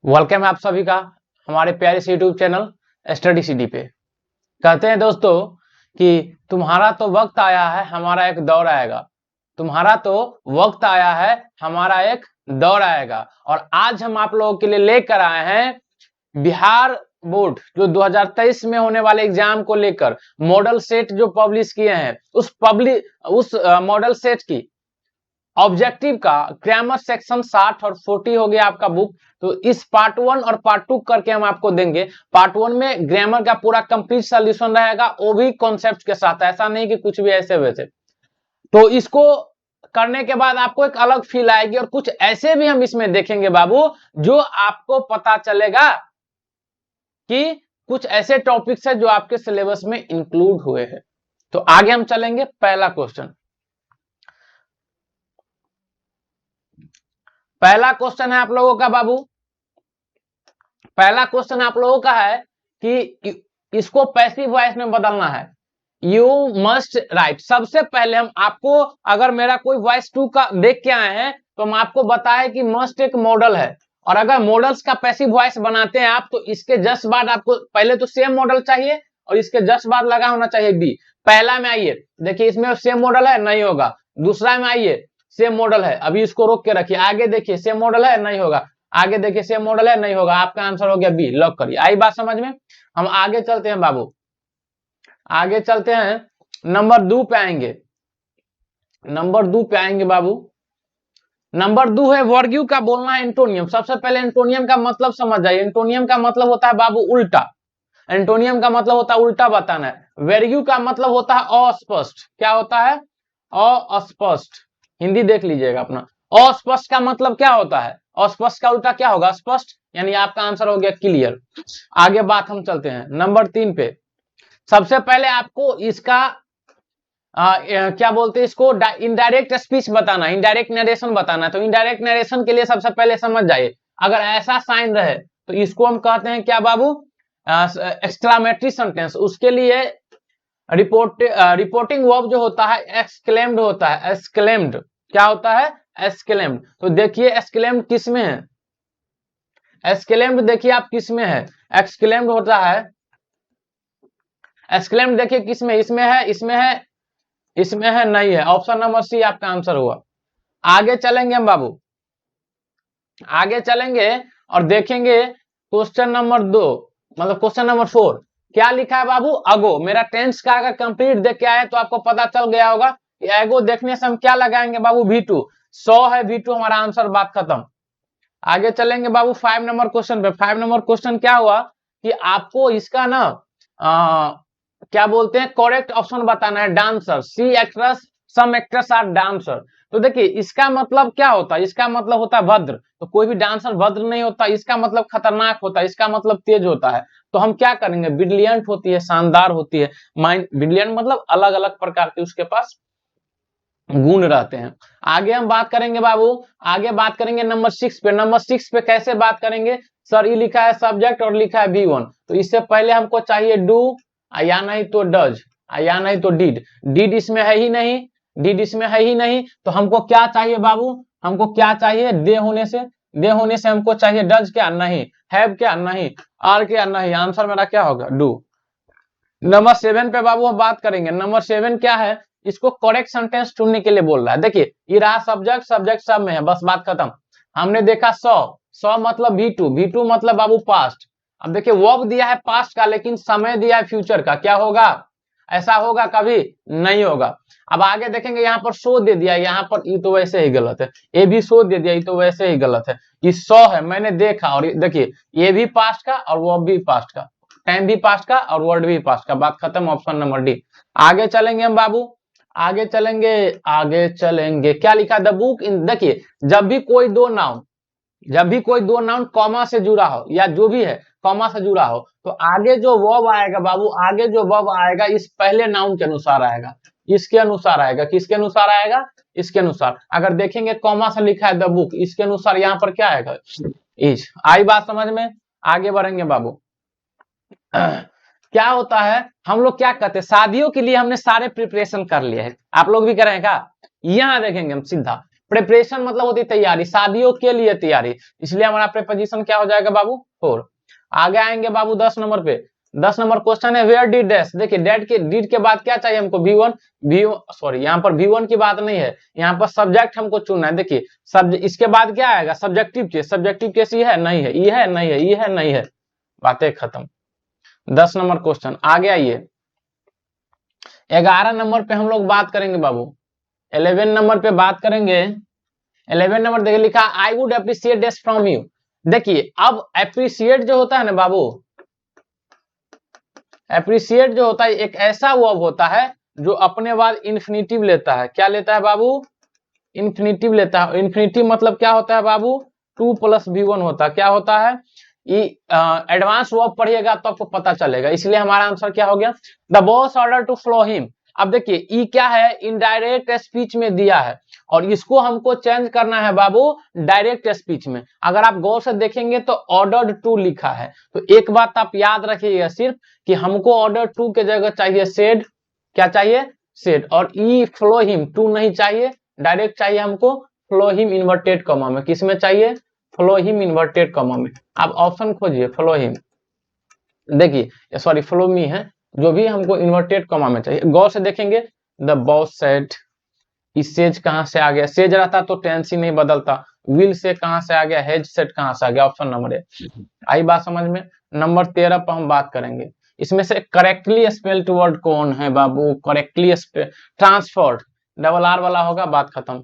Welcome है आप सभी का हमारे प्यारे से यूट्यूब चैनल स्टडी सिटी पे। कहते हैं दोस्तों कि तुम्हारा तो वक्त आया है, हमारा एक दौर आएगा। तुम्हारा तो वक्त आया है, हमारा एक दौर आएगा। और आज हम आप लोगों के लिए लेकर आए हैं बिहार बोर्ड जो 2023 में होने वाले एग्जाम को लेकर मॉडल सेट जो पब्लिश किए हैं, उस मॉडल सेट की ऑब्जेक्टिव का ग्रामर सेक्शन 60 और 40 हो गया आपका बुक। तो इस पार्ट 1 और पार्ट 2 करके हम आपको देंगे। पार्ट 1 में ग्रामर का पूरा कंप्लीट सॉल्यूशन रहेगा, वो भी कॉन्सेप्ट के साथ, ऐसा नहीं कि कुछ भी ऐसे वैसे। तो इसको करने के बाद आपको एक अलग फील आएगी और कुछ ऐसे भी हम इसमें देखेंगे बाबू जो आपको पता चलेगा कि कुछ ऐसे टॉपिक्स है जो आपके सिलेबस में इंक्लूड हुए हैं। तो आगे हम चलेंगे। पहला क्वेश्चन है आप लोगों का बाबू, पहला क्वेश्चन आप लोगों का है कि इसको पैसिव वॉइस में बदलना है। You must write. सबसे पहले हम आपको, अगर मेरा कोई वॉइस 2 का देख के आए हैं तो हम आपको बताएं कि मस्ट एक मॉडल है, और अगर मॉडल्स का पैसिव वॉइस बनाते हैं आप तो इसके जस्ट बाद आपको पहले तो सेम मॉडल चाहिए और इसके जस्ट बाद लगा होना चाहिए बी। पहला में आइए, देखिए इसमें सेम मॉडल है, नहीं होगा। दूसरा में आइए, सेम मॉडल है, अभी इसको रोक के रखिए। आगे देखिए सेम मॉडल है, नहीं होगा। आगे देखिए सेम मॉडल है, नहीं होगा। आपका आंसर हो गया बी, लॉक करिए। आई बात समझ में? हम आगे चलते हैं बाबू, आगे चलते हैं। नंबर 2 पे आएंगे, नंबर 2 पे आएंगे बाबू। नंबर 2 है वर्ग्यू का बोलना है एंटोनियम। सबसे पहले एंटोनियम का मतलब समझ जाइए। एंटोनियम का मतलब होता है बाबू उल्टा। एंटोनियम का मतलब होता है उल्टा बताना है। वेर्ग्यू का मतलब होता है अस्पष्ट। क्या होता है? अस्पष्ट। हिंदी देख लीजिएगा अपना। अस्पष्ट का मतलब क्या होता है? अस्पष्ट का उल्टा क्या होगा? स्पष्ट। यानी आपका आंसर हो गया क्लियर। आगे बात हम चलते हैं नंबर 3 पे। सबसे पहले आपको इसका क्या बोलते हैं इसको, इनडायरेक्ट स्पीच बताना, इनडायरेक्ट नरेशन बताना। तो इनडायरेक्ट नरेशन के लिए सबसे पहले समझ जाइए, अगर ऐसा साइन रहे तो इसको हम कहते हैं क्या बाबू? Exclamatory sentence. उसके लिए रिपोर्टिंग वर्ब जो होता है एक्सक्लेम्ड होता है। एक्सक्लेम्ड क्या होता है? एक्सक्लेम्ड। तो देखिए एक्सक्लेम्ड किस में है? एक्सक्लेम्ड देखिए आप किस में है? एक्सक्लेम्ड होता है, एक्सक्लेम्ड देखिए किस में? इसमें है, इसमें है, इसमें है, नहीं है। ऑप्शन नंबर सी आपका आंसर हुआ। आगे चलेंगे हम बाबू, आगे चलेंगे और देखेंगे क्वेश्चन नंबर 2, मतलब क्वेश्चन नंबर 4। क्या लिखा है बाबू? अगो। मेरा टेंस का अगर कंप्लीट देख के आए तो आपको पता चल गया होगा कि एगो देखने से हम क्या लगाएंगे बाबू? V2। 100 है V2 हमारा आंसर, बात खत्म। आगे चलेंगे बाबू 5 नंबर क्वेश्चन पे। 5 नंबर क्वेश्चन क्या हुआ कि आपको इसका ना क्या बोलते हैं, करेक्ट ऑप्शन बताना है। Dancer, C actress, some actress are dancer. तो देखिए इसका मतलब क्या होता है? इसका मतलब होता है भद्र। तो कोई भी डांसर भद्र नहीं होता, इसका मतलब खतरनाक होता है, इसका मतलब तेज होता है। तो हम क्या करेंगे? ब्रिलियंट होती है, शानदार होती है। माइंड ब्रिलियंट मतलब अलग अलग प्रकार के उसके पास गुण रहते हैं। आगे हम बात करेंगे बाबू, आगे बात करेंगे नंबर 6 पे। नंबर 6 पे कैसे बात करेंगे? सर ये लिखा है सब्जेक्ट और लिखा है V1, तो इससे पहले हमको चाहिए डू या नहीं तो डज या नहीं तो डिड। डिड इसमें है ही नहीं, डिड इसमें है ही नहीं, तो हमको क्या चाहिए बाबू? हमको क्या चाहिए? दे होने से, दे होने से हमको चाहिए डज क्या? नहीं। हैव क्या? नहीं। आर क्या? नहीं। आंसर मेरा क्या होगा? डू। नंबर 7 पे बाबू हम बात करेंगे। नंबर 7 क्या है? इसको करेक्ट सेंटेंस ढूंढने के लिए बोल रहा है। देखिए ये रहा सब्जेक्ट, सब्जेक्ट सब में है, बस बात खत्म। हमने देखा 100 मतलब V2, V2 मतलब बाबू पास्ट। अब देखिए वर्ब दिया है पास्ट का, लेकिन समय दिया है फ्यूचर का। क्या होगा? ऐसा होगा कभी? नहीं होगा। अब आगे देखेंगे, यहाँ पर सो दे दिया, यहाँ पर ये तो वैसे ही गलत है। ये भी सो दे दिया, ये तो वैसे ही गलत है। ये 100 है, मैंने देखा, और देखिए ये भी पास्ट का और वो भी पास्ट का, टाइम भी पास्ट का और वर्ड भी पास्ट का, बात खत्म। Option number D. आगे चलेंगे हम बाबू, आगे चलेंगे, आगे चलेंगे। क्या लिखा? The book in. देखिए जब भी कोई दो नाउन, जब भी कोई दो नाउन कॉमा से जुड़ा हो या जो भी है कॉमा से जुड़ा हो, तो आगे जो वर्ब आएगा बाबू, आगे जो वर्ब आएगा इस पहले नाउन के अनुसार आएगा, इसके अनुसार आएगा। किसके अनुसार आएगा? इसके अनुसार। अगर देखेंगे कॉमा से लिखा है द बुक, इसके अनुसार यहाँ पर क्या आएगा? इज। आई बात समझ में? आगे बढ़ेंगे बाबू। क्या होता है, हम लोग क्या कहते हैं, शादियों के लिए हमने सारे प्रिपरेशन कर लिए हैं। आप लोग भी करें क्या? यहाँ देखेंगे हम सीधा प्रिपरेशन मतलब होती है तैयारी, शादियों के लिए तैयारी, इसलिए हमारा प्रीपोजिशन क्या हो जाएगा बाबू 4। आगे आएंगे बाबू 10 नंबर पे। 10 नंबर क्वेश्चन है वेयर डिड डैश। देखिए डिड के बाद क्या चाहिए हमको सॉरी यहाँ पर V1 की बात नहीं है, यहाँ पर सब्जेक्ट हमको चुनना है। देखिए इसके बाद क्या आएगा सब्जेक्टिव केस ये है नहीं है, ये है नहीं है, ये है नहीं है, बातें खत्म। 10 नंबर क्वेश्चन। आगे आइए 11 नंबर पे हम लोग बात करेंगे बाबू, 11 नंबर पे बात करेंगे। 11 नंबर देखिए लिखा I would appreciate this from you. देखिए अब अप्रिशिएट जो होता है ना बाबू, अप्रिशिएट जो होता है एक ऐसा वर्ब होता है जो अपने बाद इन्फिनिटिव लेता है। क्या लेता है बाबू? इन्फिनिटिव लेता है। इन्फिनिटिव मतलब क्या होता है बाबू? 2 + V1 होता है। क्या होता है? एडवांस वर्ब पढ़िएगा तो आपको पता चलेगा। इसलिए हमारा आंसर क्या हो गया? The boss order to flow him. अब देखिए ई क्या है? इनडायरेक्ट स्पीच में दिया है और इसको हमको चेंज करना है बाबू डायरेक्ट स्पीच में। अगर आप गौर से देखेंगे तो ऑर्डर्ड टू लिखा है, तो एक बात आप याद रखिएगा सिर्फ कि हमको ऑर्डर टू के जगह चाहिए सेड। क्या चाहिए? सेड। और ई फ्लो हिम टू नहीं चाहिए, डायरेक्ट चाहिए हमको फ्लो हिम इन्वर्टेड कॉमा में। किस में चाहिए? फ्लो हिम इन्वर्टेड कॉमा में। आप ऑप्शन खोजिए फ्लो हिम, देखिए सॉरी फ्लो मी है, जो भी हमको इन्वर्टेड कॉमा में चाहिए। गौर से देखेंगे द बॉस सेड, इस सेज कहां से आ गया? सेज रहता तो टेंस ही नहीं बदलता। विल से कहां से आ गया? हैज सेड कहां से आ गया? Option number A. आई बात समझ में? नंबर 13 पर हम बात करेंगे। इसमें से करेक्टली स्पेल्ड वर्ड कौन है बाबू? करेक्टली ट्रांसफर्ड, डबल आर वाला होगा, बात खत्म।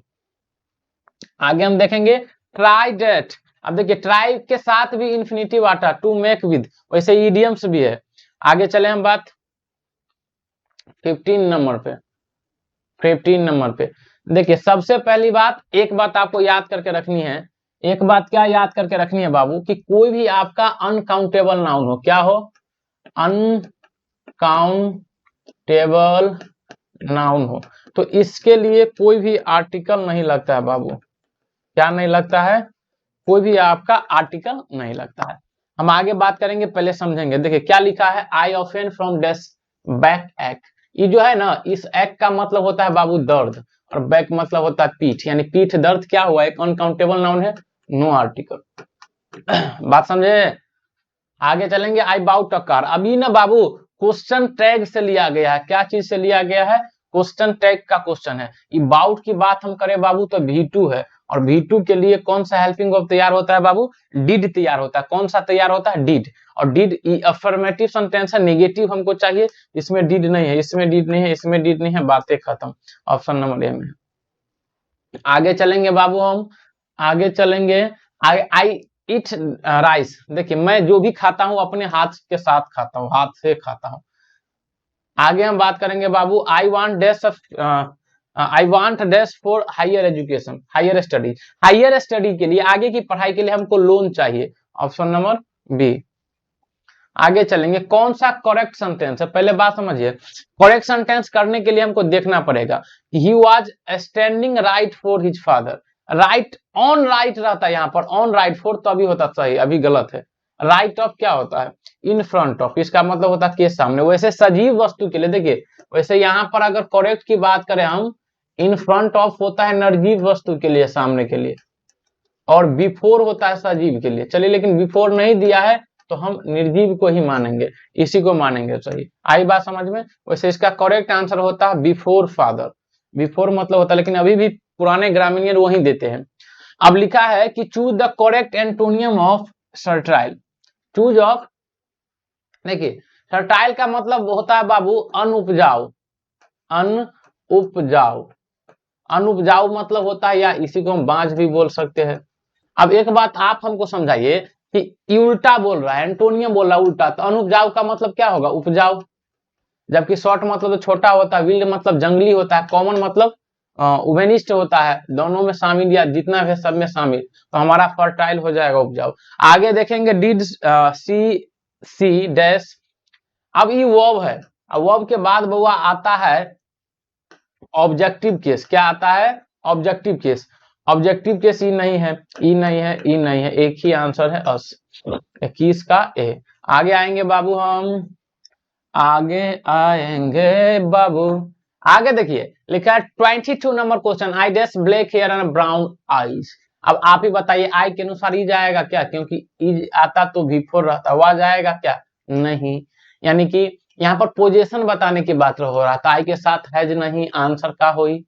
आगे हम देखेंगे ट्राई डेट। अब देखिए ट्राई के साथ भी इन्फिनिटिव आता, टू मेक विद, वैसे इडियम्स भी है। आगे चले हम बात 15 नंबर पे। 15 नंबर पे देखिए सबसे पहली बात, एक बात आपको याद करके रखनी है। एक बात क्या याद करके रखनी है बाबू? कि कोई भी आपका अनकाउंटेबल नाउन हो, क्या हो? अनकाउंटेबल नाउन हो, तो इसके लिए कोई भी आर्टिकल नहीं लगता है बाबू। क्या नहीं लगता है? कोई भी आपका आर्टिकल नहीं लगता है। हम आगे बात करेंगे, पहले समझेंगे। देखिए क्या लिखा है? I often from days back act. ये जो है ना, इस एक्ट का मतलब होता है बाबू दर्द, और बैक मतलब होता है पीठ, यानी पीठ दर्द क्या हुआ? एक अनकाउंटेबल नाउन है, नो आर्टिकल। बात समझे? आगे चलेंगे आई बाउट अ कार। अभी ना बाबू क्वेश्चन टैग से लिया गया है। क्या चीज से लिया गया है? क्वेश्चन टैग का क्वेश्चन है। ये बाउट की बात हम करें बाबू तो V2 है, और V2 के लिए कौन सा हेल्पिंग वर्ब तैयार होता है बाबू? डिड तैयार होता है। कौन सा तैयार होता है? डिड। और डिड अफर्मेटिव सेंटेंस है, नेगेटिव हमको चाहिए, इसमें डिड नहीं है, इसमें डिड नहीं है, इसमें डिड नहीं है, बातें खत्म। ऑप्शन नंबर ए में। आगे चलेंगे बाबू हम, आगे चलेंगे। आई इट राइस। देखिए मैं जो भी खाता हूं अपने हाथ के साथ खाता हूं, हाथ से खाता हूं। आगे हम बात करेंगे बाबू I want dash for higher education, higher study. Higher study के लिए, आगे की पढ़ाई के लिए हमको लोन चाहिए। Option number B. आगे चलेंगे, कौन सा करेक्ट सेंटेंस है? पहले बात समझिए, करेक्ट सेंटेंस करने के लिए हमको देखना पड़ेगा। He was standing right for his father. Right on right रहता है यहाँ पर, ऑन राइट फॉर तो अभी होता सही, अभी गलत है। राइट ऑफ क्या होता है? इन फ्रंट ऑफ, इसका मतलब होता है के सामने। वैसे सजीव वस्तु के लिए देखिए, वैसे यहाँ पर अगर करेक्ट की बात करें हम, इन फ्रंट ऑफ होता है निर्जीव वस्तु के लिए, सामने के लिए, और बिफोर होता है सजीव के लिए। चलिए लेकिन बिफोर नहीं दिया है तो हम निर्जीव को ही मानेंगे, इसी को मानेंगे। सही आई बात समझ में? वैसे इसका करेक्ट आंसर होता है बिफोर फादर। बिफोर मतलब होता है, लेकिन अभी भी पुराने ग्रामीण वही देते हैं। अब लिखा है कि choose the correct antonym of fertile. Choose of, देखिए सर्टाइल का मतलब होता है बाबू अनउपजाऊ। अनउपजाऊ, अनउपजाऊ मतलब होता है, या इसी को हम बांझ भी बोल सकते हैं। अब एक बात आप हमको समझाइए कि उल्टा बोल रहा है, एंटोनियम बोल रहा है उल्टा, तो अनउपजाऊ का मतलब क्या होगा? उपजाऊ। जबकि शॉर्ट मतलब तो छोटा होता है, विल्ड मतलब जंगली होता है, कॉमन मतलब उभयनिष्ठ होता है, दोनों में शामिल या जितना भी सब में शामिल, तो हमारा फर्टाइल हो जाएगा उपजाऊ। आगे देखेंगे डिड सी डैश। अब ये वर्ब है, अब वर्ब के बाद बउआ आता है ऑब्जेक्टिव केस। क्या आता है? Objective case. ऑब्जेक्टिव केस ई नहीं है, ई नहीं है, ई नहीं है, एक ही आंसर है 21 का ए। आगे आएंगे बाबू हम, आगे आएंगे बाबू। आगे देखिए लिखा है 22 नंबर question, I dash black hair and brown eyes. अब आप ही बताइए, आई के अनुसार ई जाएगा क्या? क्योंकि ई आता तो V4 रहता, वह जाएगा क्या? नहीं। यानी कि यहाँ पर पोजीशन बताने की बात हो रहा था, आई के साथ हैज नहीं, आंसर का होई।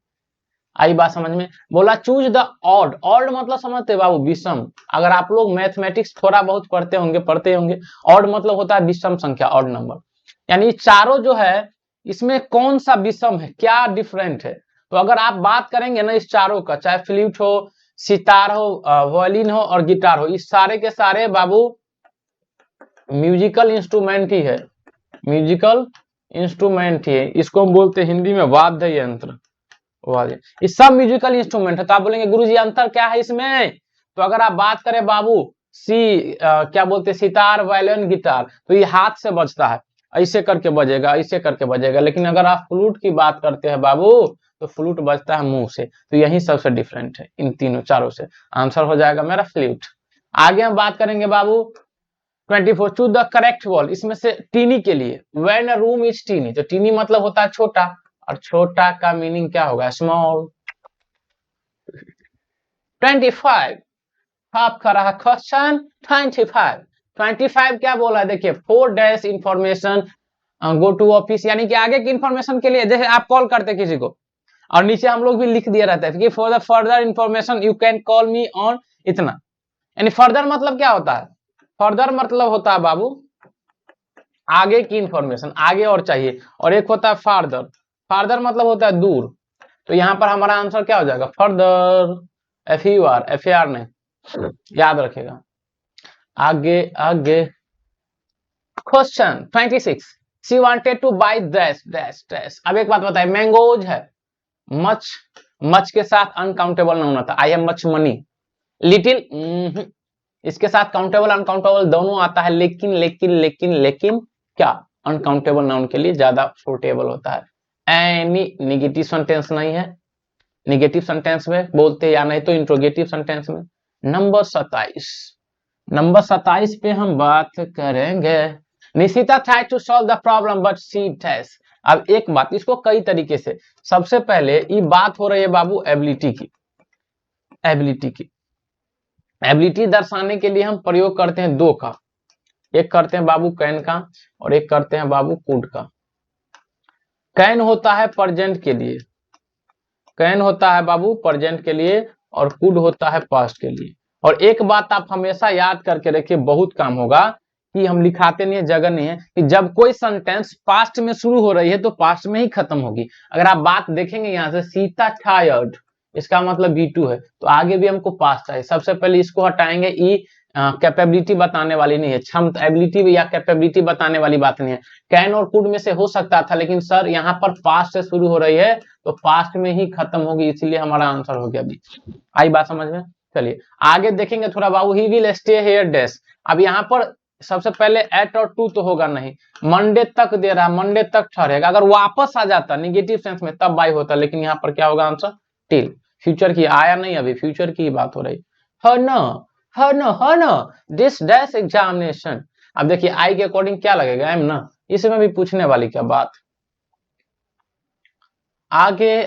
आई बात समझ में? बोला चूज द ऑड। ऑड मतलब समझते बाबू विषम। अगर आप लोग मैथमेटिक्स थोड़ा बहुत पढ़ते होंगे, ऑड मतलब होता है विषम संख्या, ऑड नंबर। यानी चारों जो है इसमें कौन सा विषम है, क्या डिफरेंट है? तो अगर आप बात करेंगे ना इस चारों का, चाहे फ्लूट हो, सितार हो, वायलिन हो और गिटार हो, इस सारे के सारे बाबू म्यूजिकल इंस्ट्रूमेंट ही है, म्यूजिकल इंस्ट्रूमेंट ही है। इसको हम बोलते हैं हिंदी में वाद्य यंत्र। ये सब म्यूजिकल इंस्ट्रूमेंट है। तो आप बोलेंगे गुरुजी अंतर क्या है इसमें? तो अगर आप बात करें बाबू क्या बोलते हैं, सितार, वायलिन, गिटार, तो ये हाथ से बजता है, ऐसे करके बजेगा, ऐसे करके बजेगा। लेकिन अगर आप फ्लूट की बात करते हैं बाबू, तो फ्लूट बजता है मुंह से। तो यही सबसे डिफरेंट है इन तीनों चारों से। आंसर हो जाएगा मेरा फ्लूट। आगे हम बात करेंगे बाबू 24 चूज द करेक्ट वर्ड। इसमें से टीनी के लिए, when a room is tiny, तो टीनी मतलब होता है छोटा, और छोटा का मीनिंग क्या होगा? स्मॉल। 25 आपका रहा क्वेश्चन 25 क्या बोला है? देखिए 4 dash information go to office, यानी कि आगे की इंफॉर्मेशन के लिए, जैसे आप कॉल करते किसी को और नीचे हम लोग भी लिख दिया रहता है कि for the further information you can call me on इतना। यानी फर्दर मतलब क्या होता है? फर्दर मतलब होता है बाबू आगे की इंफॉर्मेशन, आगे और चाहिए। और एक होता है फार्दर, फार्दर मतलब होता है दूर। तो यहाँ पर हमारा आंसर क्या हो जाएगा? फर्दर, FUR नहीं, याद रखेगा। आगे आगे question 26 she wanted to buy dash dash dash. अब एक बात बताइए, मैंगोज है, मच, मच के साथ अनकाउंटेबल नाउन आता है, I have much money. Little, इसके साथ काउंटेबल अनकाउंटेबल दोनों आता है, लेकिन लेकिन लेकिन लेकिन क्या अनकाउंटेबल नाउन के लिए ज्यादा सूटेबल होता है। एनी निगेटिव सेंटेंस नहीं है, निगेटिव सेंटेंस में बोलते या नहीं तो इंट्रोगेटिव सेंटेंस में। नंबर 27 पे हम बात करेंगे। Nishita try to solve the problem but she test. अब एक बात, इसको कई तरीके से, सबसे पहले ये बात हो रही है बाबू एबिलिटी की। एबिलिटी दर्शाने के लिए हम प्रयोग करते हैं दो का, एक करते हैं बाबू कैन का और एक करते हैं बाबू कुड का। कैन होता है प्रेजेंट के लिए, कैन होता है बाबू प्रेजेंट के लिए, और कुड होता है पास्ट के लिए। और एक बात आप हमेशा याद करके रखिए, बहुत काम होगा, कि हम लिखाते नहीं है, जगह नहीं है, कि जब कोई सेंटेंस पास्ट में शुरू हो रही है तो पास्ट में ही खत्म होगी। अगर आप बात देखेंगे यहाँ से, सीता टायर्ड, इसका मतलब V2 है, तो आगे भी हमको पास्ट चाहिए। सबसे पहले इसको हटाएंगे, ई कैपेबिलिटी बताने वाली नहीं है, क्षमता, एबिलिटी या कैपेबिलिटी बताने वाली बात नहीं है। कैन और कुड में से हो सकता था, लेकिन सर यहाँ पर पास्ट से शुरू हो रही है तो पास्ट में ही खत्म होगी, इसलिए हमारा आंसर हो गया बी। आई बात समझ में? चलिए आगे देखेंगे थोड़ा बाबू। He will stay here dash. अब यहाँ पर सबसे पहले एट और टू तो होगा नहीं, मंडे तक दे रहा है, मंडे तक ठहरेगा। अगर वापस आ जाता निगेटिव सेंस में तब बाई होता, लेकिन यहाँ पर क्या होगा आंसर? टिल। फ्यूचर की आया नहीं, अभी फ्यूचर की बात हो रही। This dash examination. अब देखिए आई के अकॉर्डिंग क्या लगेगा? एम ना, इसमें भी पूछने वाली क्या बात। आगे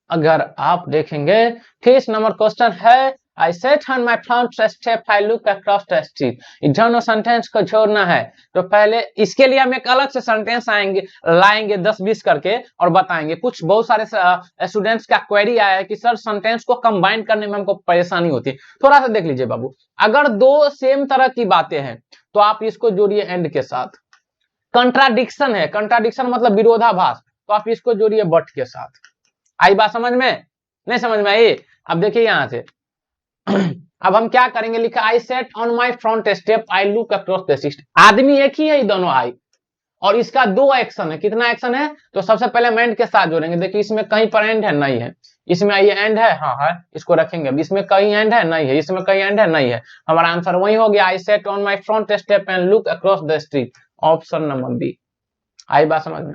अगर आप देखेंगे 30 नंबर क्वेश्चन है, I sat on my front step, I look across the street। दोनों सेंटेंस को जोड़ना है, तो पहले इसके लिए हम एक अलग से सेंटेंस लाएंगे 10-20 करके और बताएंगे। कुछ बहुत सारे स्टूडेंट्स का क्वेरी आया है कि सर सेंटेंस को कंबाइन करने में हमको परेशानी होती है। थोड़ा सा देख लीजिए बाबू, अगर दो सेम तरह की बातें हैं तो आप इसको जोड़िए एंड के साथ। कंट्राडिक्शन है, कंट्राडिक्शन मतलब विरोधाभास, तो आप इसको जोड़िए बट के साथ। आई बात समझ में? नहीं समझ में आई? अब देखिए यहां से अब हम क्या करेंगे, लिखा I set on my front step, I look across the street. आदमी एक ही है, दोनों आई, और इसका दो एक्शन है। कितना एक्शन है? तो सबसे पहले हम एंड के साथ जोड़ेंगे। देखिए इसमें कहीं पर एंड है, नहीं है। इसमें ये एंड है, हाँ है, इसको रखेंगे। अब इसमें कहीं एंड है, नहीं है। इसमें कहीं एंड है, नहीं है। हमारा आंसर वही हो गया, I set on my front step and look across the street. Option number B. आई बात समझ में?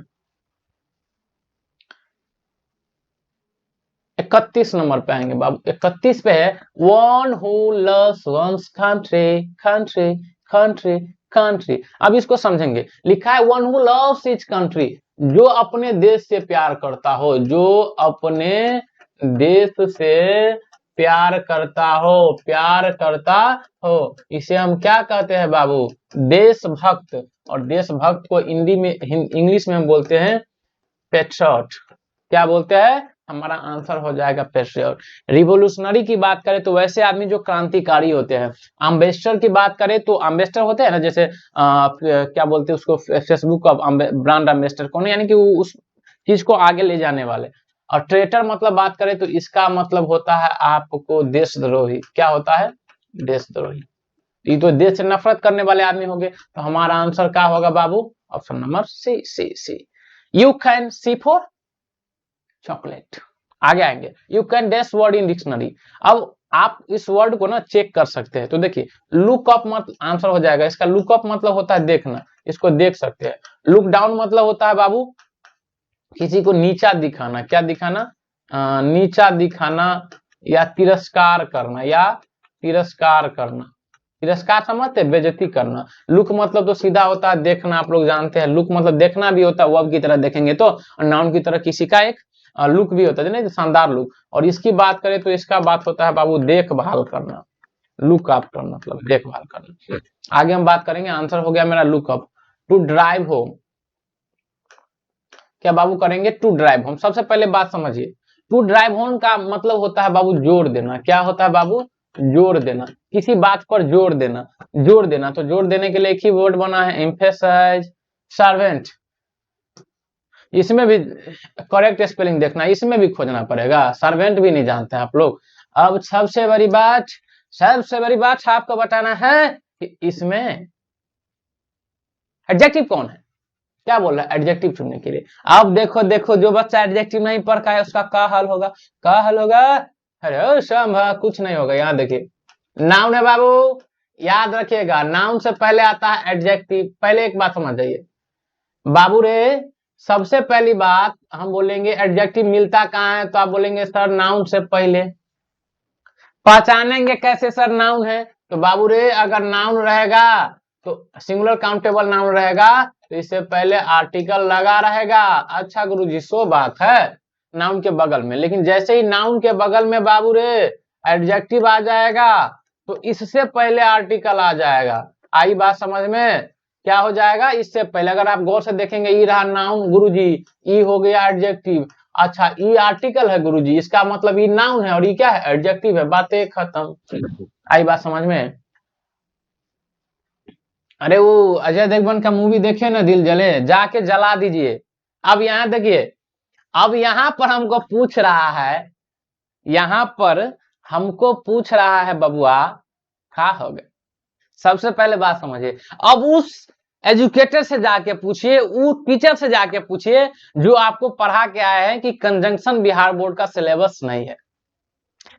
31 नंबर पे आएंगे बाबू। 31 पे है one who loves one's country, country, country, country. अब इसको समझेंगे। लिखा है one who loves his country, जो अपने देश से प्यार करता हो, जो अपने देश से प्यार करता हो, इसे हम क्या कहते हैं बाबू? देशभक्त। और देशभक्त को हिंदी में, इंग्लिश में हम बोलते हैं पेट्रियट। क्या बोलते हैं? हमारा आंसर हो जाएगा पेट्रियट। रिवोल्यूशनरी की बात करें तो वैसे आदमी जो क्रांतिकारी होते हैं। एम्बेसडर की बात करें तो एम्बेसडर होते हैं ना, जैसे क्या बोलते हैं उसको, फेसबुक का ब्रांड एम्बेसडर कौन है, यानी कि उस चीज को आगे ले जाने वाले। और ट्रेटर मतलब बात करें तो इसका मतलब होता है आपको देशद्रोही। क्या होता है? देशद्रोही। ये तो देश से नफरत करने वाले आदमी होंगे। तो हमारा आंसर क्या होगा बाबू? Option number C, C, C. You can see for chocolate. आगे आएंगे, you can dash word in dictionary. अब आप इस वर्ड को ना चेक कर सकते हैं। तो देखिए, लुक अप मतलब आंसर हो जाएगा इसका। लुक अप मतलब होता है देखना, इसको देख सकते हैं। लुक डाउन मतलब होता है बाबू किसी को नीचा दिखाना। क्या दिखाना? नीचा दिखाना या तिरस्कार करना, या तिरस्कार करना। तिरस्कार समझते? बेइज्जती करना। लुक मतलब तो सीधा होता है देखना, आप लोग जानते हैं। लुक मतलब देखना भी होता है, वर्ब की तरह देखेंगे तो, और नाउन की तरह किसी का एक लुक भी होता है ना, शानदार लुक। और इसकी बात करें तो इसका बात होता है बाबू देखभाल करना। लुक आफ्टर मतलब देखभाल करना। आगे हम बात करेंगे, आंसर हो गया मेरा look up. To drive home, क्या बाबू करेंगे? To drive home. सबसे पहले बात समझिए, टू ड्राइव होम का मतलब होता है बाबू जोर देना। क्या होता है बाबू? जोर देना, किसी बात पर जोर देना। जोर देना, तो जोर देने के लिए एक ही वर्ड बना है, एम्फेसाइज, सर्वेंट। इसमें भी करेक्ट स्पेलिंग देखना, इसमें भी खोजना पड़ेगा। सर्वेंट भी नहीं जानते आप लोग। अब सबसे बड़ी बात आपको बताना है कि इसमें एडजेक्टिव कौन है। क्या बोल रहा है? एडजेक्टिव चुनने के लिए। अब देखो जो बच्चा एडजेक्टिव नहीं पढ़ का है उसका क्या हाल होगा? क्या हाल होगा? अरे संभा कुछ नहीं होगा। यहाँ देखिए, नाउन है बाबू, याद रखिएगा नाउन से पहले आता है एडजेक्टिव। पहले एक बात समझ जाइए बाबू रे, सबसे पहली बात हम बोलेंगे एडजेक्टिव मिलता कहाँ है, तो आप बोलेंगे सर नाउन से पहले। पहचानेंगे कैसे सर नाउन है? तो बाबू रे अगर नाउन रहेगा तो सिंगुलर काउंटेबल नाउन रहेगा तो इससे पहले आर्टिकल लगा रहेगा। अच्छा गुरुजी, सो बात है नाउन के बगल में, लेकिन जैसे ही नाउन के बगल में बाबू रे एडजेक्टिव आ जाएगा तो इससे पहले आर्टिकल आ जाएगा। आई बात समझ में? क्या हो जाएगा? इससे पहले। अगर आप गौर से देखेंगे, ई रहा नाउन गुरुजी, ई हो गया एडजेक्टिव। अच्छा, ई आर्टिकल है गुरुजी, इसका मतलब ई नाउन है और ई क्या है? एडजेक्टिव है। बातें खत्म। आई बात समझ में? अरे वो अजय देवगन का मूवी देखे ना, दिल जले, जाके जला दीजिए। अब यहाँ देखिए, अब यहाँ पर हमको पूछ रहा है, यहाँ पर हमको पूछ रहा है बबुआ, क्या हो गया? सबसे पहले बात समझिए, अब उस एजुकेटर से जाके पूछिए, उस टीचर से जाके पूछिए जो आपको पढ़ा के आए हैं कि कंजंक्शन बिहार बोर्ड का सिलेबस नहीं है।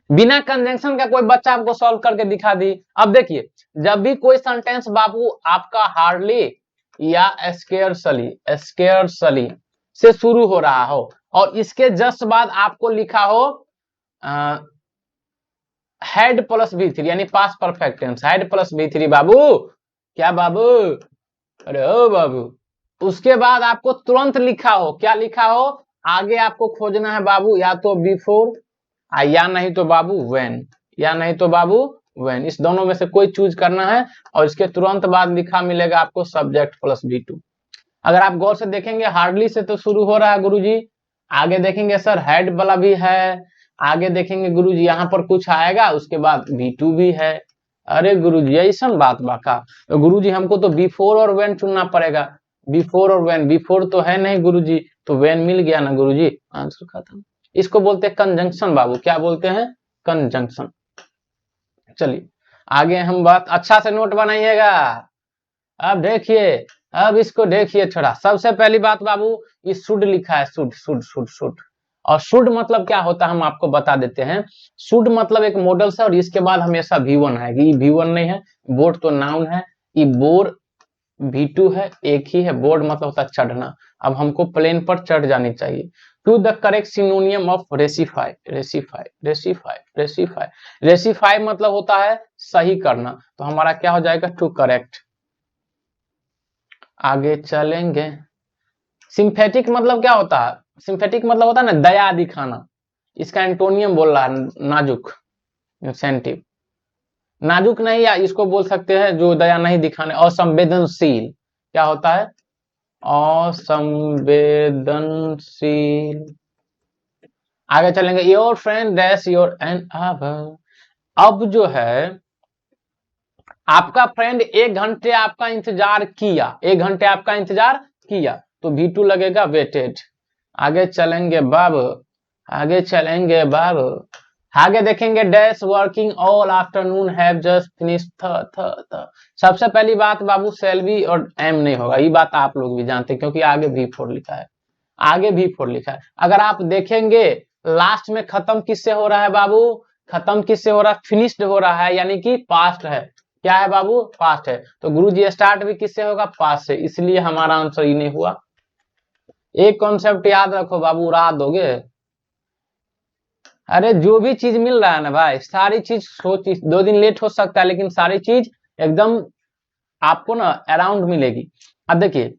बिना कंजंक्शन का कोई बच्चा आपको सॉल्व करके दिखा दी। अब देखिए, जब भी कोई सेंटेंस बाबू आपका हार्डली या स्केयर्सली से शुरू हो रहा हो और इसके जस्ट बाद आपको लिखा हो हेड प्लस बी3 यानी past perfect tense, head plus बी3 बाबू। क्या बाबू? अरे ओ बाबू, उसके बाद आपको तुरंत लिखा हो, क्या लिखा हो? आगे आपको खोजना है बाबू, या तो बिफोर या नहीं तो बाबू व्हेन, या नहीं तो बाबू व्हेन। इस दोनों में से कोई चूज करना है और इसके तुरंत बाद लिखा मिलेगा आपको सब्जेक्ट प्लस बी2। अगर आप गौर से देखेंगे, हार्डली से तो शुरू हो रहा है गुरुजी, आगे देखेंगे सर हेड वाला भी है, आगे देखेंगे गुरुजी यहाँ पर कुछ आएगा, उसके बाद बी2 भी है। अरे गुरुजी ऐसा बात बाका, तो गुरुजी हमको तो बिफोर और व्हेन चुनना पड़ेगा। बिफोर और व्हेन, बिफोर तो है नहीं गुरुजी, तो व्हेन मिल गया ना गुरुजी, आंसर खत्म। इसको बोलते हैं कंजंक्शन बाबू। क्या बोलते हैं? कंजंक्शन। चलिए आगे हम बात, अच्छा से नोट बनाइएगा। अब देखिए, अब इसको देखिए थोड़ा। सबसे पहली बात बाबू, ये शुड लिखा है, शुड शुड शुड शुड। और शुड मतलब क्या होता है हम आपको बता देते हैं। शुड मतलब एक मॉडल से, और इसके बाद हमेशा V1 है। ये V1 नहीं है, बोर्ड तो नाउन है, ये बोर V2 है, एक ही है। बोर्ड मतलब होता है चढ़ना। अब हमको प्लेन पर चढ़ जानी चाहिए। To the correct synonym of rectify, rectify, rectify, rectify. Rectify मतलब होता है सही करना, तो हमारा क्या हो जाएगा? Two correct. आगे चलेंगे, सिंथेटिक मतलब क्या होता है? सिंथेटिक मतलब होता है ना दया दिखाना। इसका एंटोनियम बोल रहा है नाजुक, सेंसिटिव। नाजुक नहीं, या इसको बोल सकते हैं जो दया नहीं दिखाने, असंवेदनशील। क्या होता है? असंवेदनशील। आगे चलेंगे, your friend dash your and अब जो है आपका फ्रेंड 1 घंटे आपका इंतजार किया, 1 घंटे आपका इंतजार किया, तो V2 लगेगा वेटेड। आगे चलेंगे बाबू, आगे चलेंगे बाबू, आगे देखेंगे dash working all afternoon have just finish थ। सबसे पहली बात बाबू सेल्वी और एम नहीं होगा, ये बात आप लोग भी जानते हैं क्योंकि आगे V4 लिखा है, आगे V4 लिखा है। अगर आप देखेंगे लास्ट में खत्म किससे हो रहा है बाबू? खत्म किससे हो रहा है? फिनिश्ड हो रहा है, यानी कि पास्ट है। क्या है बाबू? पास्ट है। तो गुरुजी स्टार्ट भी किससे होगा? पास्ट से, इसलिए हमारा आंसर ही नहीं हुआ। एक कॉन्सेप्ट याद रखो बाबू, उड़ा दोगे। अरे जो भी चीज मिल रहा है ना भाई, सारी चीज सोच, 2 दिन लेट हो सकता है लेकिन सारी चीज एकदम आपको ना अराउंड मिलेगी। अब देखिए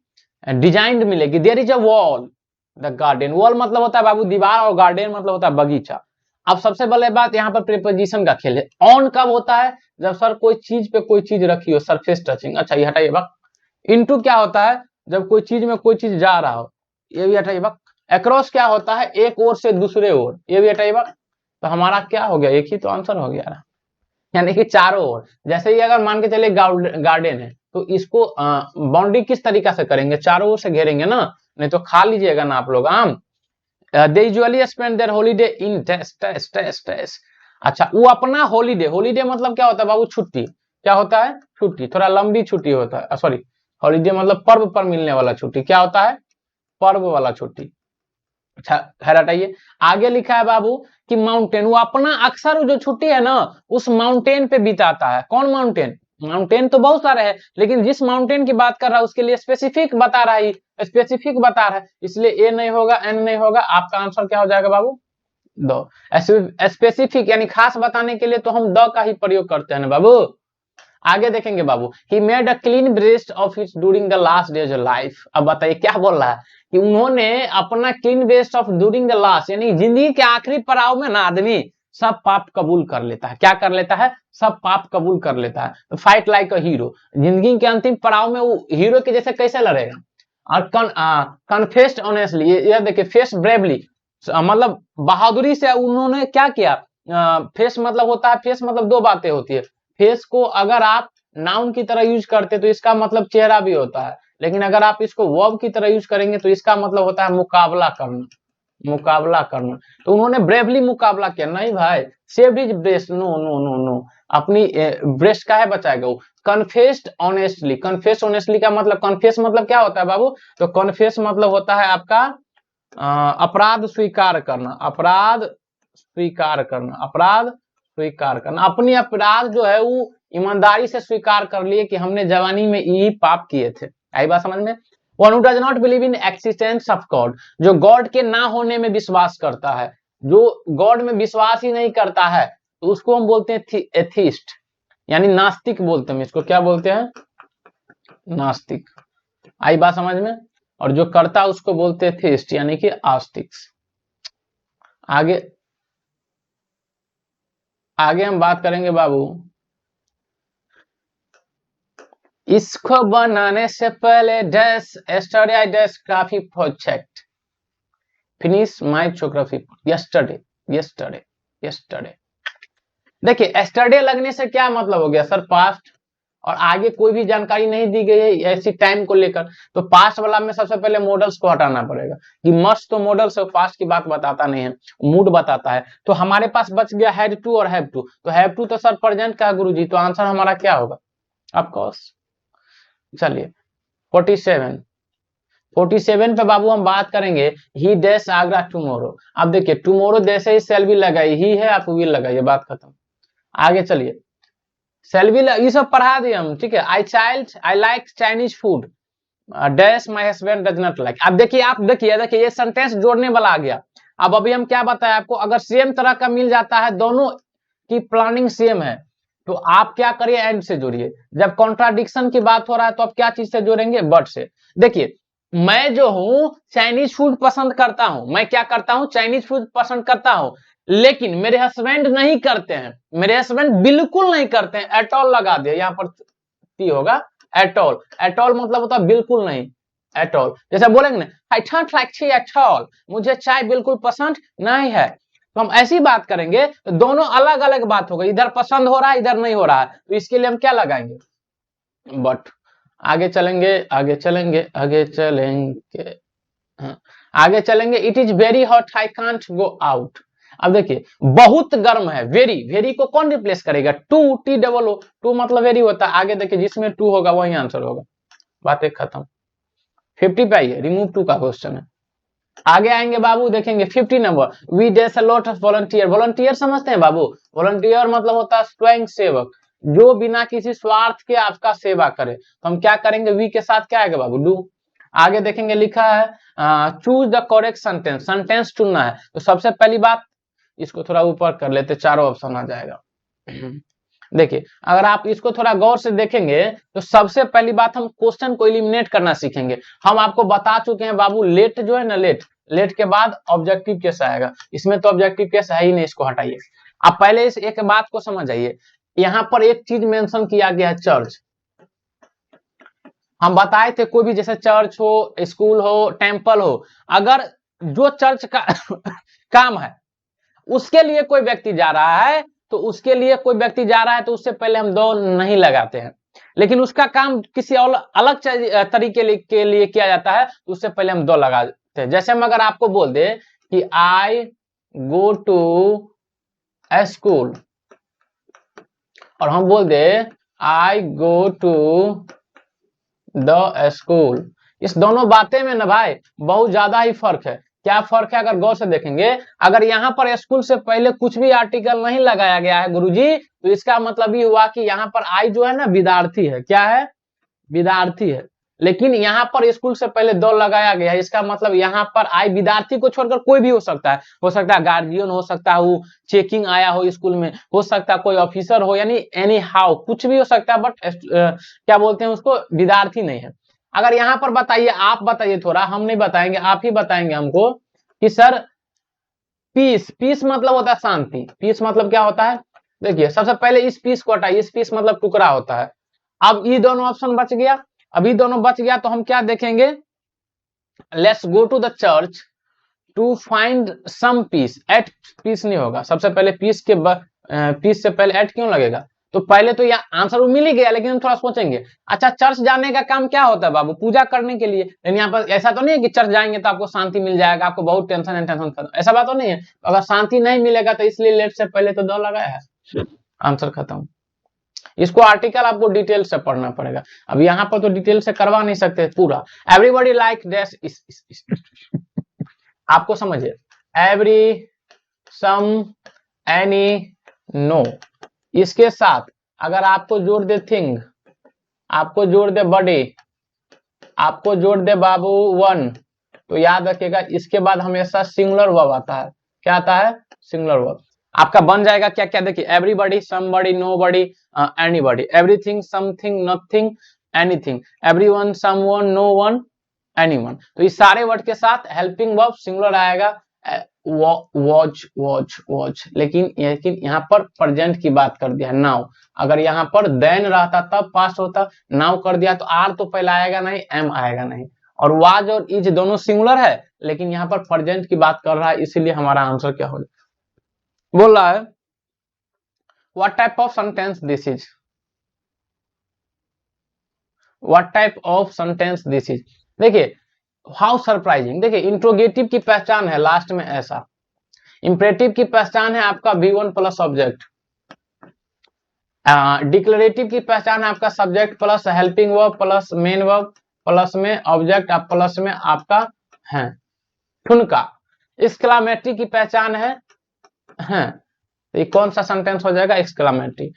डिजाइंड मिलेगी। There is a wall the garden. Wall मतलब होता है बाबू दीवार, और गार्डन मतलब होता है बगीचा। अब सबसे पहले बात यहाँ पर प्रीपोजिशन का खेल है। ऑन कब होता है? जब सर कोई चीज पे कोई चीज रखी हो, सरफेस टचिंग। अच्छा ये हटाइए बक। इनटू क्या होता है? जब कोई चीज में कोई चीज जा रहा हो, ये भी हटाइए बक। अक्रॉस क्या होता है? एक ओर से दूसरे ओर, ये भी हटाइए बक। तो हमारा क्या हो गया? एक ही तो आंसर हो गया, यानी कि चारों ओर। जैसे ही अगर मान के चलिए गार्डन है, तो इसको बाउंड्री किस तरीका से करेंगे? चारों ओर से घेरेंगे ना, नहीं तो खा लीजिएगा ना आप लोग आम। They usually spend their holiday in test. अच्छा वो अपना हॉलीडे, हॉलीडे मतलब क्या होता है बाबू? छुट्टी। क्या होता है? छुट्टी, थोड़ा लंबी छुट्टी होता है, सॉरी हॉलीडे मतलब पर्व पर मिलने वाला छुट्टी। क्या होता है? पर्व वाला छुट्टी। अच्छा खैर हटाइए। आगे लिखा है बाबू कि माउंटेन, वो अपना अक्सर जो छुट्टी है ना उस माउंटेन पे बिताता है। कौन माउंटेन? माउंटेन तो बहुत सारे हैं, लेकिन जिस माउंटेन की बात कर रहा है उसके लिए स्पेसिफिक बता रहा है, स्पेसिफिक बता रहा है, इसलिए ए नहीं होगा, एन नहीं होगा। आपका आंसर क्या हो जाएगा बाबू? दो। स्पेसिफिक यानी खास बताने के लिए तो हम द का ही प्रयोग करते हैं ना बाबू। आगे देखेंगे बाबू, he made a clean breast of it during the last days of life. अब बताइए क्या बोल रहा है कि उन्होंने अपना clean breast of during the last, यानी जिंदगी के आखिरी पड़ाव में ना आदमी सब पाप कबूल कर लेता है। क्या कर लेता है? सब पाप कबूल कर लेता है। फाइट लाइक अ हीरो, जिंदगी के अंतिम पड़ाव में वो हीरो के जैसे कैसे लड़ेगा? और कन्फेस्ड ऑनेस्टली, ये देखिए फेस ब्रेवली, मतलब बहादुरी से उन्होंने क्या किया? फेस मतलब होता है, फेस मतलब 2 बातें होती है। फेस को अगर आप नाउन की तरह यूज करते तो इसका मतलब चेहरा भी होता है, लेकिन अगर आप इसको वर्ब की तरह यूज करेंगे तो इसका मतलब होता है मुकाबला करना, मुकाबला करना। तो उन्होंने ब्रेवली मुकाबला किया। नहीं भाई, saved his breast, no no no no, अपनी ब्रेस्ट का है बचाएगा वो। कन्फेस्ड ऑनेस्टली, कन्फेस ऑनेस्टली का मतलब, कन्फेस मतलब क्या होता है बाबू? तो कन्फेस मतलब होता है आपका अपराध स्वीकार करना, अपराध स्वीकार करना, अपराध स्वीकार करना। अपनी अपराध जो है वो ईमानदारी से स्वीकार कर लिए कि हमने जवानी में यही पाप किए थे। आई बात समझ में? One who does not believe in existence of God, जो गॉड के ना होने में विश्वास करता है, जो गॉड में विश्वास ही नहीं करता है, तो उसको हम बोलते हैं एथिस्ट, यानी नास्तिक बोलते हैं। इसको क्या बोलते हैं? नास्तिक। आई बात समझ में? और जो करता है उसको बोलते हैं थीस्ट, यानी कि आस्तिक। आगे आगे हम बात करेंगे बाबू, इसको बनाने से पहले dash study I dash graphy project, finish my geography yesterday, yesterday, yesterday. देखिए एस्टरडे लगने से क्या मतलब हो गया सर? पास्ट। और आगे कोई भी जानकारी नहीं दी गई है ऐसी टाइम को लेकर, तो पास्ट वाला में सबसे पहले मॉडल्स को हटाना पड़ेगा कि मस्ट तो मॉडल्स पास्ट की बात बताता नहीं है, मूड बताता है। तो हमारे पास बच गया हैड टू और हैव टू। तो हैव टू तो सर प्रेजेंट का गुरुजी, तो आंसर हमारा क्या होगा? Of course. चलिए 47, 47 पे बाबू हम बात करेंगे ही डैश आगरा टुमारो। अब देखिए टुमारो जैसे ही सेल भी लगाई, ही है आप विल लगाइए, बात खत्म। आगे चलिए, सेल भी ये सब पढ़ा दिए हम, ठीक है। I like Chinese food dash my husband does not like. अब देखिए, आप देखिए देखिए ये सेंटेंस जोड़ने वाला आ गया। अब अभी हम क्या बताएं आपको, अगर सेम तरह का मिल जाता है, दोनों की प्लानिंग सेम है, तो आप क्या करिए? एंड से जोड़िए। जब कॉन्ट्राडिक्शन की बात हो रहा है तो आप क्या चीज से जोड़ेंगे? बट से। देखिए मैं जो हूं चाइनीज फूड पसंद करता हूं, मैं क्या करता हूं, चाइनीज फूड पसंद करता हूं, लेकिन मेरे हस्बैंड नहीं करते हैं, मेरे हस्बैंड बिल्कुल नहीं करते हैं, एटॉल लगा दिया, यहाँ पर टी होगा एटॉल, एटॉल मतलब होता है बिल्कुल नहीं, एटॉल, जैसे बोलेंगे ना I don't like T atoll, मुझे चाय बिल्कुल पसंद नहीं है, तो हम ऐसी बात करेंगे तो दोनों अलग अलग बात होगा, इधर पसंद हो रहा है इधर नहीं हो रहा है, तो इसके लिए हम क्या लगाएंगे, बट। आगे चलेंगे, आगे चलेंगे, आगे चलेंगे, हाँ, आगे चलेंगे, it is very hot I can't go out. अब देखिए बहुत गर्म है, वेरी, वेरी को कौन रिप्लेस करेगा, too, T double O, too मतलब वेरी होता है, आगे देखिए जिसमें टू होगा वही आंसर होगा, बातें खत्म। 50 पे आइए, रिमूव टू का क्वेश्चन है। आगे आएंगे बाबू, देखेंगे 50 number, we does a lot of volunteer, volunteer समझते हैं बाबू, वॉलंटियर मतलब होता है स्वयं सेवक, जो बिना किसी स्वार्थ के आपका सेवा करे, तो हम क्या करेंगे, वी के साथ क्या आएगा बाबू, डू। आगे देखेंगे लिखा है choose the correct sentence, sentence चुनना है, तो सबसे पहली बात इसको थोड़ा ऊपर कर लेते, चारों ऑप्शन आ जाएगा। देखिए अगर आप इसको थोड़ा गौर से देखेंगे तो सबसे पहली बात हम क्वेश्चन को एलिमिनेट करना सीखेंगे, हम आपको बता चुके हैं बाबू लेट जो है ना, लेट, लेट के बाद ऑब्जेक्टिव केस आएगा, इसमें तो ऑब्जेक्टिव केस है ही नहीं, इसको हटाइए। आप पहले इस एक बात को समझ आइए, यहाँ पर एक चीज मेंशन किया गया है, चर्च, हम बताए थे कोई भी जैसे चर्च हो, स्कूल हो, टेम्पल हो, अगर जो चर्च का काम है उसके लिए कोई व्यक्ति जा रहा है, तो उसके लिए कोई व्यक्ति जा रहा है तो उससे पहले हम दो नहीं लगाते हैं, लेकिन उसका काम किसी और अलग तरीके के लिए किया जाता है तो उससे पहले हम दो लगाते हैं। जैसे हम अगर आपको बोल दे कि आई गो टू ए स्कूल, और हम बोल दे आई गो टू द स्कूल, इस दोनों बातें में ना भाई बहुत ज्यादा ही फर्क है। क्या फर्क है अगर गौर से देखेंगे, अगर यहाँ पर स्कूल से पहले कुछ भी आर्टिकल नहीं लगाया गया है गुरुजी, तो इसका मतलब ये हुआ कि यहाँ पर आई जो है ना विद्यार्थी है, क्या है, विद्यार्थी है, लेकिन यहाँ पर स्कूल से पहले दो लगाया गया है, इसका मतलब यहाँ पर आई विद्यार्थी को छोड़कर कोई भी हो सकता है, हो सकता है गार्जियन हो सकता है, वो चेकिंग आया हो स्कूल में, हो सकता है कोई ऑफिसर हो, यानी एनी हाउ कुछ भी हो सकता है, बट क्या बोलते हैं उसको, विद्यार्थी नहीं है। अगर यहाँ पर बताइए, आप बताइए थोड़ा, हम नहीं बताएंगे, आप ही बताएंगे हमको कि सर पीस, पीस मतलब होता है शांति, पीस मतलब क्या होता है, देखिए सबसे पहले इस पीस को हटाइए, इस पीस मतलब टुकड़ा होता है। अब ये दोनों ऑप्शन बच गया, अभी दोनों बच गया तो हम क्या देखेंगे, let's go to the church to find some peace, at peace नहीं होगा, सबसे पहले पीस के पीस से पहले एट क्यों लगेगा, तो पहले तो यह आंसर मिल ही गया, लेकिन हम थोड़ा सोचेंगे, अच्छा चर्च जाने का काम क्या होता है बाबू, पूजा करने के लिए, लेकिन यहाँ पर ऐसा तो नहीं है कि चर्च जाएंगे तो आपको शांति मिल जाएगा, आपको बहुत टेंशन है, टेंशन खत्म, ऐसा बात तो नहीं है, अगर शांति नहीं मिलेगा तो इसलिए लेट से पहले तो दो लगाया है, आंसर खत्म। इसको आर्टिकल आपको डिटेल से पढ़ना पड़ेगा, अब यहाँ पर तो डिटेल से करवा नहीं सकते पूरा, एवरीबॉडी लाइक डैश आपको समझिए, एवरी, सम, एनी, नो, इसके साथ अगर आपको जोड़ दे थिंग, आपको जोड़ दे बॉडी, आपको जोड़ दे बाबू वन, तो याद रखिएगा इसके बाद हमेशा सिंगुलर वर्ब आता है, क्या आता है, सिंगुलर वर्ब, आपका बन जाएगा क्या क्या, देखिए everybody, somebody, nobody, anybody, everything, something, nothing, anything, everyone, someone, no one, anyone, तो इस सारे वर्ड के साथ हेल्पिंग वर्ब सिंगुलर आएगा, वॉच, वॉच, वॉच, लेकिन यहाँ पर प्रेजेंट की बात कर दिया, नाउ, अगर यहाँ पर देन रहता तब पास्ट होता, नाउ कर दिया तो आर तो पहले आएगा नहीं, एम आएगा नहीं, और वाज और इज दोनों सिंगुलर है, लेकिन यहाँ पर प्रेजेंट की बात कर रहा है, इसीलिए हमारा आंसर क्या हो बोल रहा है, what type of sentence this is, what type of sentence this is, देखिए हाउ सरप्राइजिंग, देखिए इंट्रोगेटिव की पहचान है लास्ट में ऐसा, इंपरेटिव की पहचान है आपका V1 प्लस ऑब्जेक्ट, डिक्लेरेटिव की पहचान है आपका subject plus helping verb plus main verb plus में ऑब्जेक्ट प्लस में आपका है ठुनका, एक्सक्लामेटरी की पहचान है, तो ये कौन सा सेंटेंस हो जाएगा, एक्सक्लामेटरी।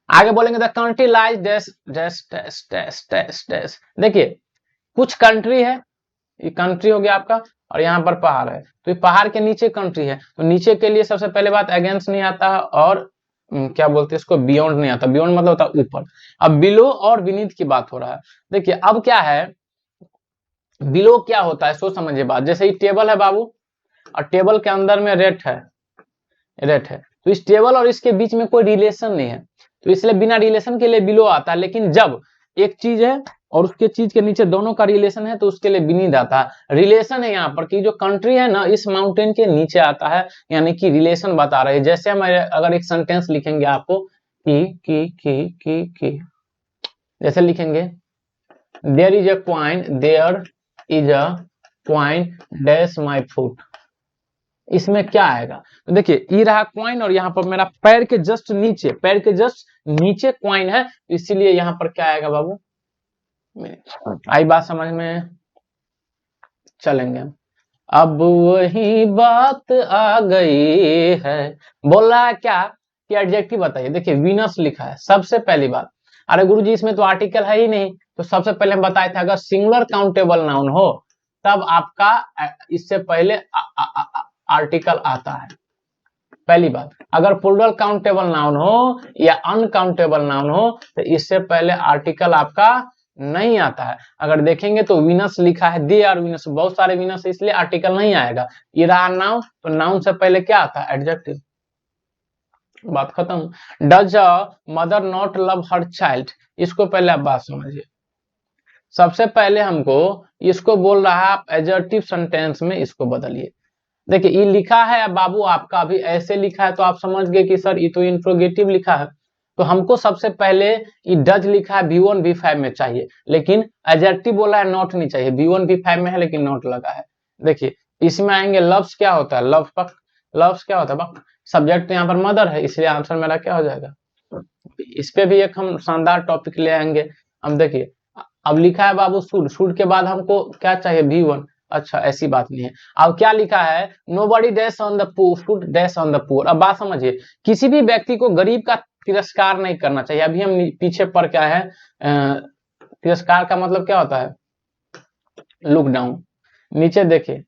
आगे बोलेंगे the country lies dash dash dash dash dash dash, देखिए कुछ कंट्री है, ये कंट्री हो गया आपका, और यहाँ पर पहाड़ है, तो ये पहाड़ के नीचे कंट्री है, तो नीचे के लिए सबसे पहले बात अगेंस्ट नहीं आता है, और क्या बोलते हैं इसको, बियॉन्ड नहीं आता, बियॉन्ड मतलब होता है ऊपर, अब बिलो और बीनीथ की बात हो रहा है। देखिए अब क्या है, बिलो क्या होता है, सोच समझिए बात। जैसे ये टेबल है बाबू, और टेबल के अंदर में रेट है, तो इस टेबल और इसके बीच में कोई रिलेशन नहीं है, तो इसलिए बिना रिलेशन के लिए बिलो आता है। लेकिन जब एक चीज है और उसके चीज के नीचे दोनों का रिलेशन है तो उसके लिए बिनीथ आता है। रिलेशन है यहाँ पर कि जो कंट्री है ना इस माउंटेन के नीचे आता है, यानी कि रिलेशन बता रहे हैं। जैसे हम अगर एक सेंटेंस लिखेंगे आपको कि जैसे लिखेंगे there is a coin dash my foot, इसमें क्या आएगा, तो देखिए ये रहा क्वाइन और यहाँ पर मेरा पैर के जस्ट नीचे क्वाइन है, इसीलिए यहाँ पर क्या आएगा बाबू, आई बात समझ में, चलेंगे। अब वही बात आ गई है, बोल रहा है क्या कि एडजेक्टिव बताइए। देखिए वीनस लिखा है सबसे पहली बात। अरे गुरुजी इसमें तो आर्टिकल है ही नहीं, तो सबसे पहले हम बताए थे अगर सिंगुलर काउंटेबल नाउन हो तब आपका इससे पहले आर्टिकल आता है, पहली बात। अगर प्लूरल काउंटेबल नाउन हो या अनकाउंटेबल नाउन हो तो इससे पहले आर्टिकल आपका नहीं आता है। अगर देखेंगे तो विनस लिखा है, दे आर विनस, बहुत सारे विनस है इसलिए आर्टिकल नहीं आएगा। ये रहा नाउन, तो नाउन से पहले क्या आता है, एडजेक्टिव, बात खत्म। Does a mother not love her child, इसको पहले आप बात समझिए। सबसे पहले हमको इसको बोल रहा है आप एडजेक्टिव सेंटेंस में इसको बदलिए। देखिए ये लिखा है बाबू आपका, अभी ऐसे लिखा है तो आप समझ गए कि सर ये तो इंट्रोगेटिव लिखा है, तो हमको सबसे पहले ये डज लिखा है V1 V5 में चाहिए, लेकिन एडजेक्टिव बोला है नॉट नहीं चाहिए। V1 V5 में है लेकिन नॉट लगा है। देखिए इसमें आएंगे लव्स, क्या होता है लव पक, लव्स क्या होता है, सब्जेक्ट यहाँ पर मदर है इसलिए आंसर मेरा क्या हो जाएगा। इस पे भी एक हम शानदार टॉपिक ले आएंगे। हम देखिए अब लिखा है बाबू शुड, शुड के बाद हमको क्या चाहिए V1, अच्छा ऐसी बात नहीं है। अब क्या लिखा है, nobody dash on the poor, should dash on the poor. अब बात समझिए, किसी भी व्यक्ति को गरीब का तिरस्कार नहीं करना चाहिए। अभी हम पीछे पर क्या है, तिरस्कार का मतलब क्या होता है, लुक डाउन। नीचे देखिए,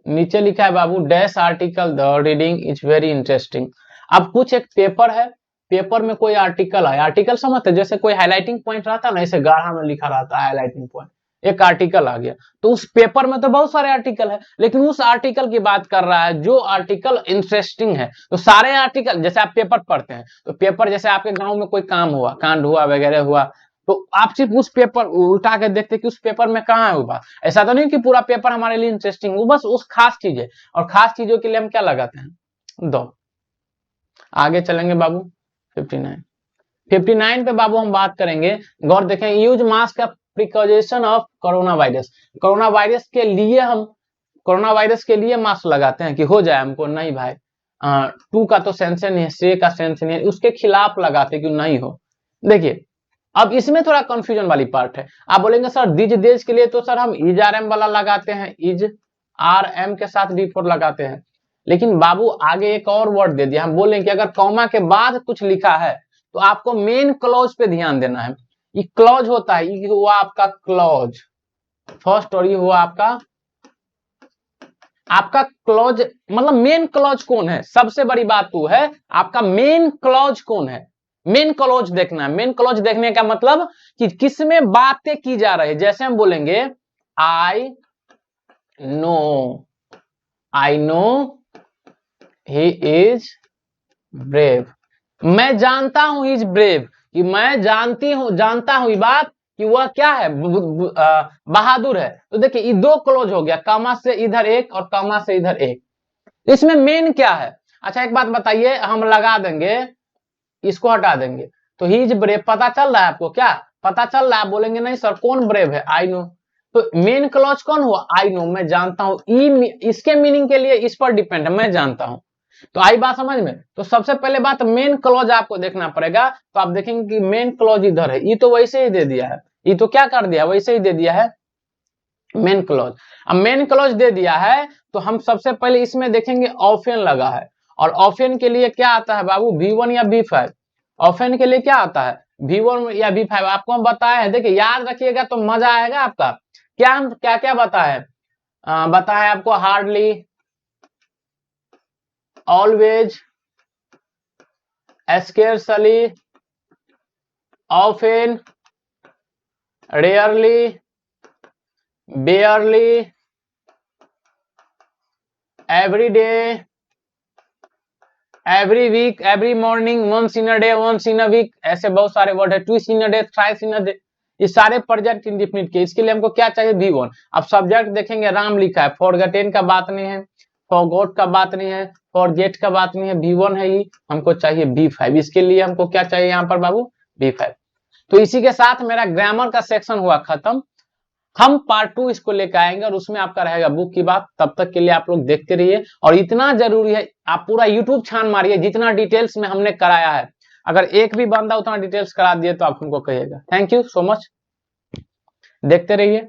नीचे लिखा है बाबू dash article the reading is very interesting. अब कुछ एक पेपर है, पेपर में कोई आर्टिकल है, आर्टिकल समझते जैसे कोई हाईलाइटिंग पॉइंट रहता है ना, ऐसे गाढ़ा में लिखा रहता है हाईलाइटिंग पॉइंट, एक आर्टिकल आ गया। तो उस पेपर में तो बहुत सारे आर्टिकल है, लेकिन उस आर्टिकल की बात कर रहा है जो आर्टिकल इंटरेस्टिंग है। तो सारे आर्टिकल, जैसे आप पेपर पढ़ते हैं तो पेपर, जैसे आपके गांव में कोई काम हुआ, कांड हुआ वगैरह हुआ, तो आप सिर्फ उस पेपर उल्टा के देखते कि उस पेपर में कहाँ है वो बात। ऐसा तो नहीं कि पूरा पेपर हमारे लिए इंटरेस्टिंग, वो बस उस खास चीज है, और खास चीजों के लिए हम क्या लगाते हैं, दो। आगे चलेंगे बाबू 59, 59 पे बाबू हम बात करेंगे। गौर देखें, यूज मास्क का precaution of corona virus. Corona virus के लिए हम, कोरोना वायरस के लिए मास्क लगाते हैं कि हो जाए हमको, नहीं भाई। टू का तो सेंस नहीं है, से का सेंस नहीं है, उसके खिलाफ लगाते कि नहीं हो। देखिए अब इसमें थोड़ा कंफ्यूजन वाली पार्ट है। आप बोलेंगे सर दिज देश के लिए तो सर हम इज आर एम वाला लगाते हैं, इज आर एम के साथ D4 लगाते हैं, लेकिन बाबू आगे एक और वर्ड दे दिया। हम बोलें कि अगर कॉमा के बाद कुछ लिखा है तो आपको मेन क्लॉज पे ध्यान देना है। ये क्लॉज होता है, ये हुआ आपका क्लॉज फर्स्ट, और ये हुआ आपका क्लॉज, मतलब मेन क्लॉज कौन है, सबसे बड़ी बात तो है आपका मेन क्लॉज कौन है। मेन क्लॉज देखना है। मेन क्लॉज देखने का मतलब कि किसमें बातें की जा रही है। जैसे हम बोलेंगे I know he is brave, मैं जानता हूं ही इज ब्रेव, कि मैं जानता हूं ये बात कि वह क्या है, बहादुर है। तो देखिए ये दो क्लोज हो गया, कामा से इधर एक और कामा से इधर एक। इसमें मेन क्या है, अच्छा एक बात बताइए, हम लगा देंगे, इसको हटा देंगे तो ही इज ब्रेव, पता चल रहा है आपको, क्या पता चल रहा है। बोलेंगे नहीं सर कौन ब्रेव है, आई नो। तो मेन क्लॉज कौन हुआ, आई नो, मैं जानता हूं। इसके मीनिंग के लिए इस पर डिपेंड है, मैं जानता हूं। तो आई बात समझ में। तो सबसे पहले बात मेन क्लॉज आपको देखना पड़ेगा। तो आप देखेंगे कि मेन क्लॉज इधर है, ये तो वैसे ही दे दिया है, ये तो क्या कर दिया, वैसे ही दे दिया है मेन क्लॉज। अब मेन क्लॉज दे दिया है तो हम सबसे पहले इसमें देखेंगे ऑफेन लगा है, और ऑफेन के लिए क्या आता है बाबू, V1 या V5। ऑफेन के लिए क्या आता है, V1 या V5, आपको हम बताए हैं। देखिए याद रखिएगा तो मजा आएगा आपका। क्या हम क्या क्या बताए, बताए आपको hardly, always, scarcely, often, rarely, barely, every day, every week, every morning, once in a day, once in a week, ऐसे बहुत सारे वर्ड है। Twice in a day, thrice in a day, ये सारे प्रेजेंट इंडेफिनिट के। इसके लिए हमको क्या चाहिए? V1। अब सब्जेक्ट देखेंगे, राम लिखा है, फॉरगेटेन का बात नहीं है, फॉरगॉट का बात नहीं है, फॉरगेट का बात नहीं है, V1 है ये, हमको चाहिए B5। इसके लिए हमको क्या चाहिए यहाँ पर बाबू? B5। तो इसी के साथ मेरा ग्रामर का सेक्शन हुआ खत्म। हम पार्ट 2 इसको लेकर आएंगे और उसमें आपका रहेगा बुक की बात। तब तक के लिए आप लोग देखते रहिए। और इतना जरूरी है, आप पूरा यूट्यूब छान मारिए, जितना डिटेल्स में हमने कराया है। अगर एक भी बंदा उतना डिटेल्स करा दिए तो आप हमको कहिएगा। थैंक यू सो मच, देखते रहिए।